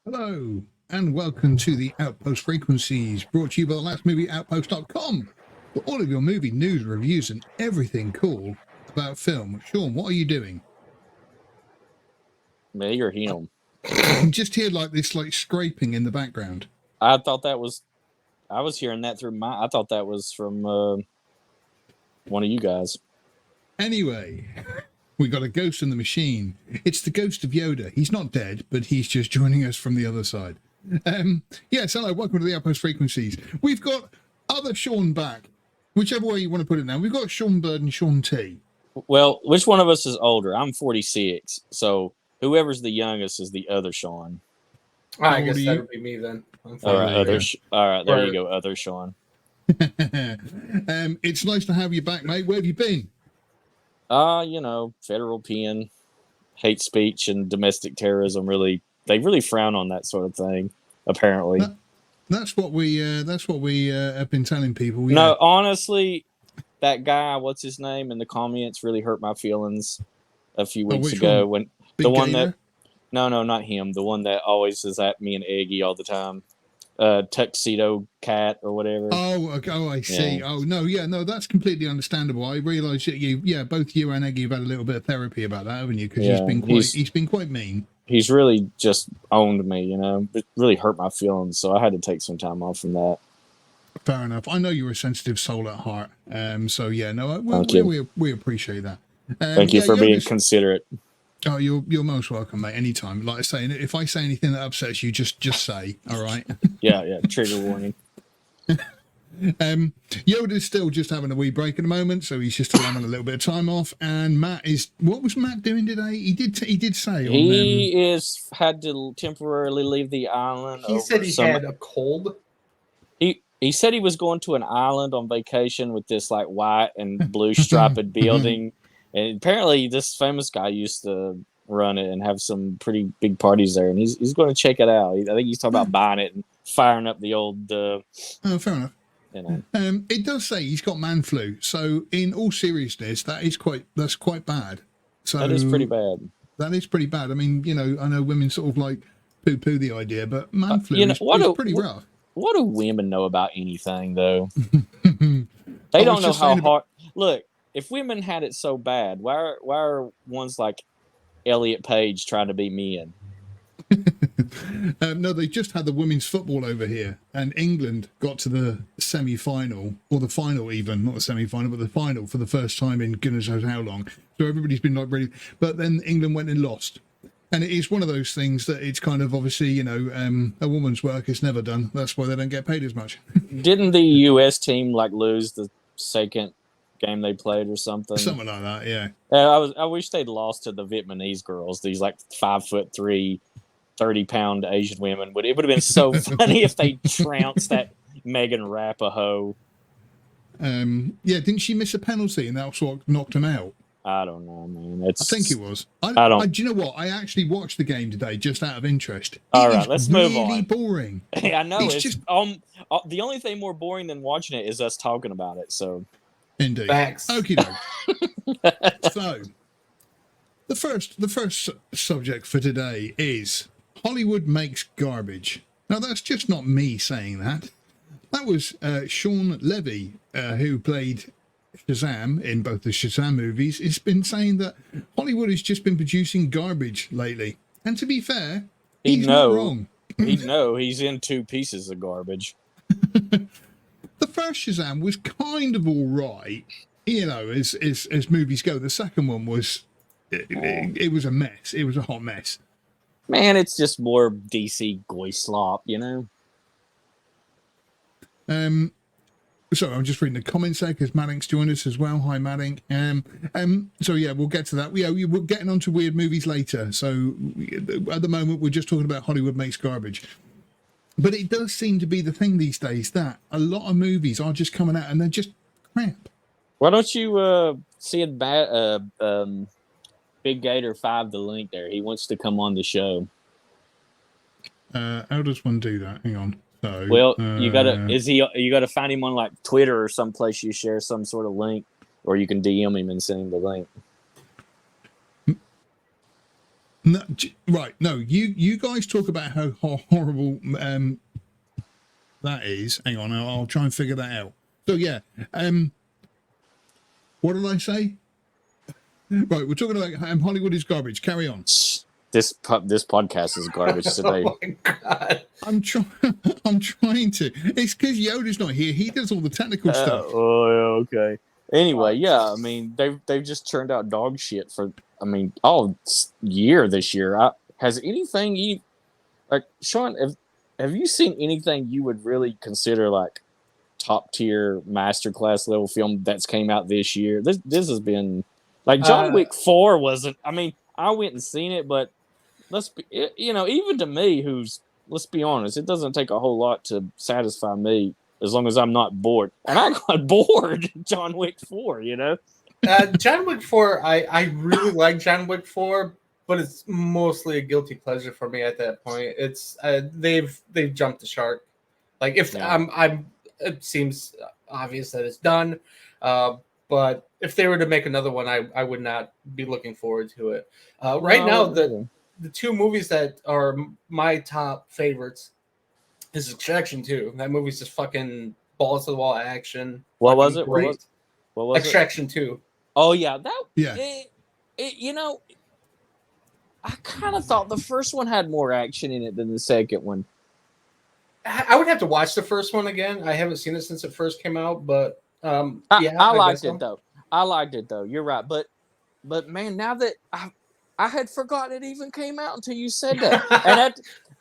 Hello, and welcome to the Outpost Frequencies, brought to you by the Last Movie Outpost.com, for all of your movie news, reviews, and everything cool about film. Sean, what are you doing? Me or him? I can just hear this scraping in the background. I thought that was. I was hearing that through my. I thought that was from one of you guys. Anyway, we got a ghost in the machine. It's the ghost of Yoda. He's not dead, but he's just joining us from the other side. Yes, hello, welcome to the Outpost Frequencies. We've got other Sean back, whichever way you want to put it now. We've got Sean Bird and Sean T. Well, which one of us is older? I'm 46, so whoever's the youngest is the other Sean. I guess that would be me then. All right, all right, there you go, other Sean. It's nice to have you back, mate. Where have you been? Federal pen, hate speech, and domestic terrorism. They really frown on that sort of thing. Apparently, that's what we have been telling people. Honestly, that guy, what's his name, in the comments really hurt my feelings a few weeks ago. One? When Big the one Gator? that, no, not him. The one that always is at me and Eggy all the time. Tuxedo cat or whatever. I see. Yeah. Oh no, that's completely understandable. I realise that both you and Eggy have had a little bit of therapy about that, haven't you? Because he's been quite mean. He's really just owned me, It really hurt my feelings, so I had to take some time off from that. Fair enough. I know you're a sensitive soul at heart. We appreciate that. Thank you for being considerate. Oh, you're most welcome, mate. Anytime. Like I say, if I say anything that upsets you, just say. All right. Yeah. Trigger warning. Yoda's still just having a wee break at the moment, so he's just having a little bit of time off. And Matt is. What was Matt doing today? He did say he had to temporarily leave the island. He said he had a cold. He said he was going to an island on vacation with this white and blue striped building. And apparently this famous guy used to run it and have some pretty big parties there. And he's going to check it out. I think he's talking about buying it and firing up the old... Oh, fair enough. It does say he's got man flu. So in all seriousness, that's quite bad. So that is pretty bad. That is pretty bad. I mean, I know women sort of poo-poo the idea, but man flu is pretty rough. What do women know about anything, though? They don't know how hard... Look, if women had it so bad, why are ones like Elliot Page trying to be men? No, they just had the women's football over here, and England got to the semi-final, or the final even, not the semi-final, but the final for the first time in goodness knows how long. So everybody's been ready. But then England went and lost. And it is one of those things that it's kind of obviously, a woman's work is never done. That's why they don't get paid as much. Didn't the U.S. team lose the second game they played or something? Something like that, yeah. I wish they'd lost to the Vietnamese girls. These 5'3", 30-pound Asian women. It would have been so funny if they trounced that Megan Rapinoe. Didn't she miss a penalty and that's what knocked them out? I don't know, man. I think it was. Do you know what? I actually watched the game today just out of interest. All right, let's move on. Really boring. I know. It's just the only thing more boring than watching it is us talking about it. So, indeed. Facts. Okie doke. So, the first subject for today is Hollywood makes garbage. Now, that's just not me saying that. That was Sean Levy, who played Shazam in both the Shazam movies. Has been saying that Hollywood has just been producing garbage lately. And to be fair, he's not wrong. He's in two pieces of garbage. The first Shazam was kind of all right, as movies go. The second one was, it was a mess. It was a hot mess. Man, it's just more DC goy slop, So I'm just reading the comments there because Maddink's joined us as well. Hi, Maddink. So yeah, we'll get to that. We're getting onto weird movies later. So at the moment, we're just talking about Hollywood makes garbage. But it does seem to be the thing these days that a lot of movies are just coming out and they're just crap. Why don't you see Big Gator 5 the link there? He wants to come on the show. How does one do that? Hang on. So, you gotta find him on Twitter or someplace you share some sort of link, or you can DM him and send him the link. No, right. No, you guys talk about how horrible that is. Hang on, I'll try and figure that out. So yeah, what did I say? Right, we're talking about Hollywood is garbage. Carry on. This podcast is garbage today. Oh my god! I'm trying to. It's because Yoda's not here. He does all the technical stuff. Oh, okay. Anyway, yeah, I mean they've just churned out dog shit for all year this year. Has anything like Sean? Have you seen anything you would really consider like top tier masterclass level film that's came out this year? This has been like John Wick 4 wasn't. I mean, I went and seen it, but even to me, let's be honest, it doesn't take a whole lot to satisfy me as long as I'm not bored. And I got bored John Wick 4, John Wick 4, I really like John Wick 4, but it's mostly a guilty pleasure for me at that point. It's they've jumped the shark. Like if it seems obvious that it's done, but if they were to make another one, I would not be looking forward to it. Right now, the two movies that are my top favorites is Extraction 2. That movie's just fucking balls to the wall action. What was it? Great. What was Extraction it? 2. Oh yeah, I kind of thought the first one had more action in it than the second one. I would have to watch the first one again. I haven't seen it since it first came out, but I liked it though. I liked it though. You're right, but man, now that I had forgotten it even came out until you said that, and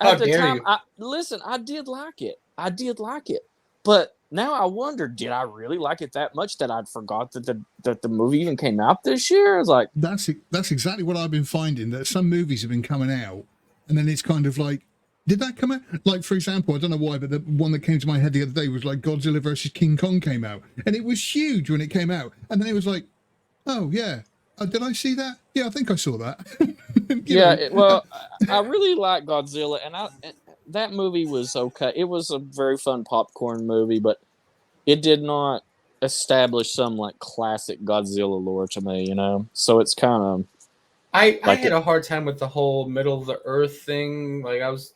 at the time, I did like it. But now I wonder, did I really like it that much that I'd forgot that the movie even came out this year? It's like that's exactly what I've been finding. That some movies have been coming out, and then it's kind of like, did that come out? Like, for example, I don't know why, but the one that came to my head the other day was like Godzilla versus King Kong came out, and it was huge when it came out, and then it was like, oh yeah, did I see that? Yeah, I think I saw that. I really like Godzilla, and that movie was okay. It was a very fun popcorn movie, but it did not establish some like classic Godzilla lore to me, So it's kind of. I had a hard time with the whole middle of the earth thing. Like I was.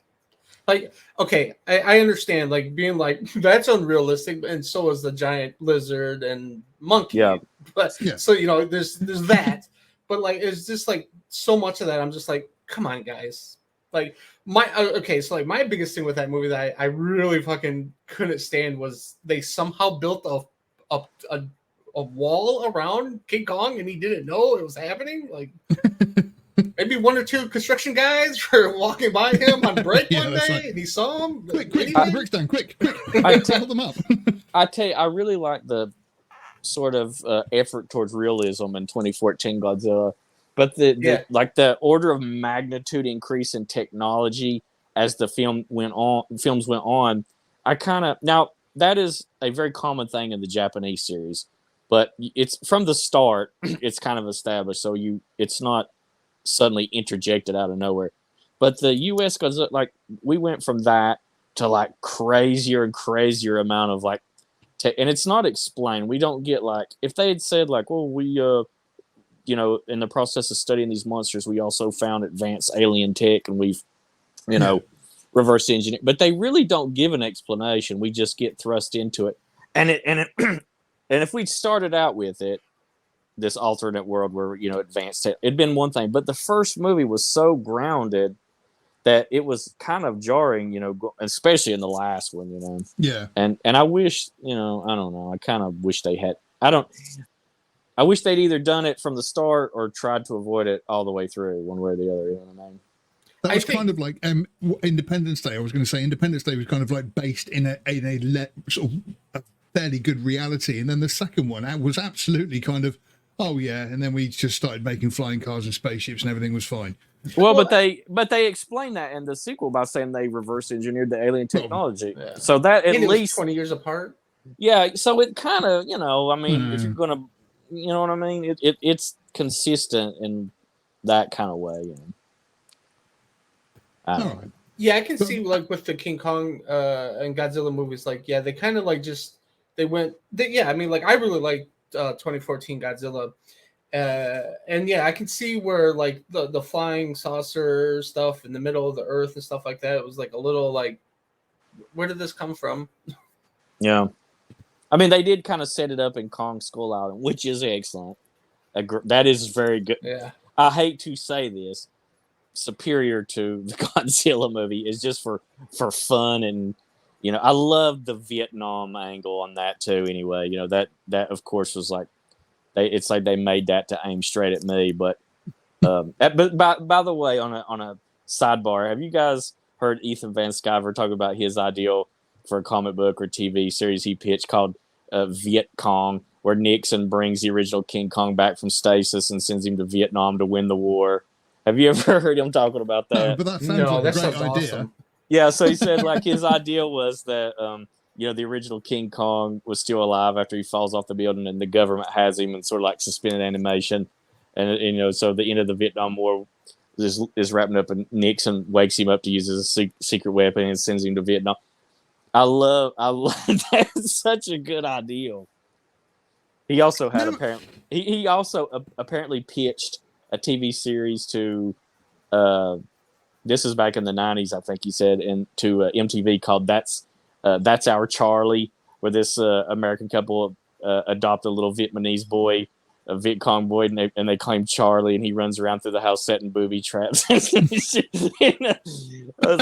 Like, okay, I understand, like, being like, that's unrealistic, and so is the giant lizard and monkey. Yeah. But, so, there's that. But, like, it's just, like, so much of that, I'm just like, come on, guys. Like, my biggest thing with that movie that I really fucking couldn't stand was they somehow built a wall around King Kong, and he didn't know it was happening. Like... Maybe one or two construction guys were walking by him on break one day, right. And he saw him. Quick, bricks down, quick! I tell them up. I tell you, I really like the sort of effort towards realism in 2014 Godzilla, but the order of magnitude increase in technology as the films went on. I kind of now that is a very common thing in the Japanese series, but it's from the start. It's kind of established, so it's not suddenly interjected out of nowhere. But the US goes like we went from that to like crazier and crazier amount of like and it's not explained. We don't get like if they had said like, well, we in the process of studying these monsters, we also found advanced alien tech and we've reverse engineered, but they really don't give an explanation. We just get thrust into it. And and if we'd started out with it, this alternate world where advanced it'd been one thing, but the first movie was so grounded that it was kind of jarring, especially in the last one, and I wish I don't know, I kind of wish they had I wish they'd either done it from the start or tried to avoid it all the way through, one way or the other. That was kind of like Independence Day. I was going to say Independence Day was kind of like based in a sort of a fairly good reality, and then the second one was absolutely kind of oh yeah, and then we just started making flying cars and spaceships, and everything was fine. Well, but they explained that in the sequel by saying they reverse engineered the alien technology. Yeah. So that at least 20 years apart. Yeah, so it kind of if you're gonna, what I mean, it's consistent in that kind of way. I don't know. Yeah, I can see like with the King Kong and Godzilla movies, like they kind of like just I really like 2014 Godzilla, And yeah, I can see where like the flying saucer stuff in the middle of the earth and stuff like that. It was like a little like, where did this come from? Yeah. I mean, they did kind of set it up in Kong Skull Island, which is excellent. That is very good. Yeah. I hate to say this, superior to the Godzilla movie is just for fun, and I love the Vietnam angle on that too. Anyway, that of course was like it's like they made that to aim straight at me. But but by the way, on a sidebar, have you guys heard Ethan Van Sciver talk about his ideal for a comic book or TV series he pitched called Viet Cong, where Nixon brings the original King Kong back from stasis and sends him to Vietnam to win the war? Have you ever heard him talking about that? No, but that sounds like a great idea. Awesome. Yeah, so he said like his idea was that the original King Kong was still alive after he falls off the building, and the government has him in sort of like suspended animation, and so the end of the Vietnam War is wrapping up, and Nixon wakes him up to use as a secret weapon and sends him to Vietnam. I love that's such a good ideal. He also had he also apparently pitched a TV series to this is back in the 90s, I think he said, and to MTV called That's Our Charlie, where this American couple adopt a little Vietnamese boy, a Viet Cong boy, and they claim Charlie, and he runs around through the house setting booby traps. I was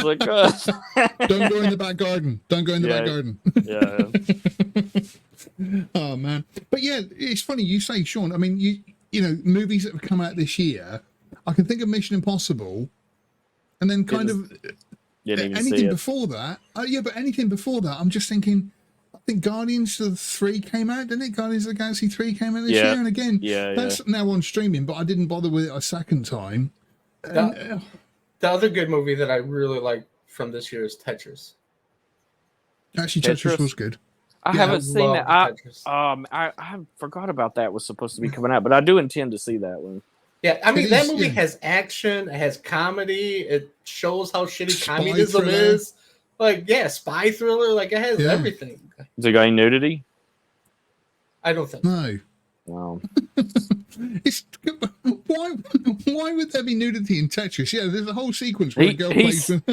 like, don't go in the back garden. Don't go in the back garden. Yeah. Oh man, but yeah, it's funny you say, Sean. I mean, you know, movies that have come out this year. I can think of Mission Impossible, and then kind of anything before that. Yeah, but anything before that, I'm just thinking. I think Guardians of 3 came out, didn't it? Guardians of the Galaxy 3 came out this year, and again, that's now on streaming. But I didn't bother with it a second time. The other good movie that I really like from this year is Tetris. Actually, Tetris was good. I haven't seen that. I forgot about that was supposed to be coming out, but I do intend to see that one. Yeah, I mean that movie has action, it has comedy, it shows how shitty communism is. Like, spy thriller, like it has everything. Is it got any nudity? I don't think. No. Wow. Why would there be nudity in Tetris? Yeah, there's a whole sequence where a girl plays with.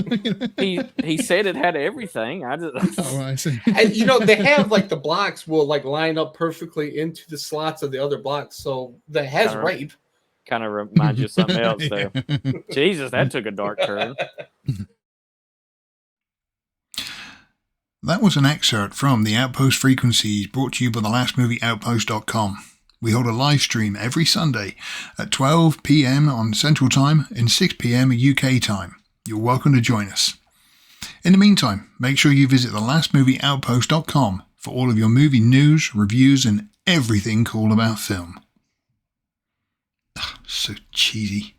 He said it had everything. I just. Oh, I see. And they have like the blocks will like line up perfectly into the slots of the other blocks, so that has rape. Kind of reminds you of something else there. Jesus, that took a dark turn. That was an excerpt from the Outpost Frequencies brought to you by the lastmovieoutpost.com. We hold a live stream every Sunday at 12 p.m. on Central Time and 6 p.m. UK time. You're welcome to join us. In the meantime, make sure you visit the lastmovieoutpost.com for all of your movie news, reviews, and everything cool about film. Ugh, so cheesy.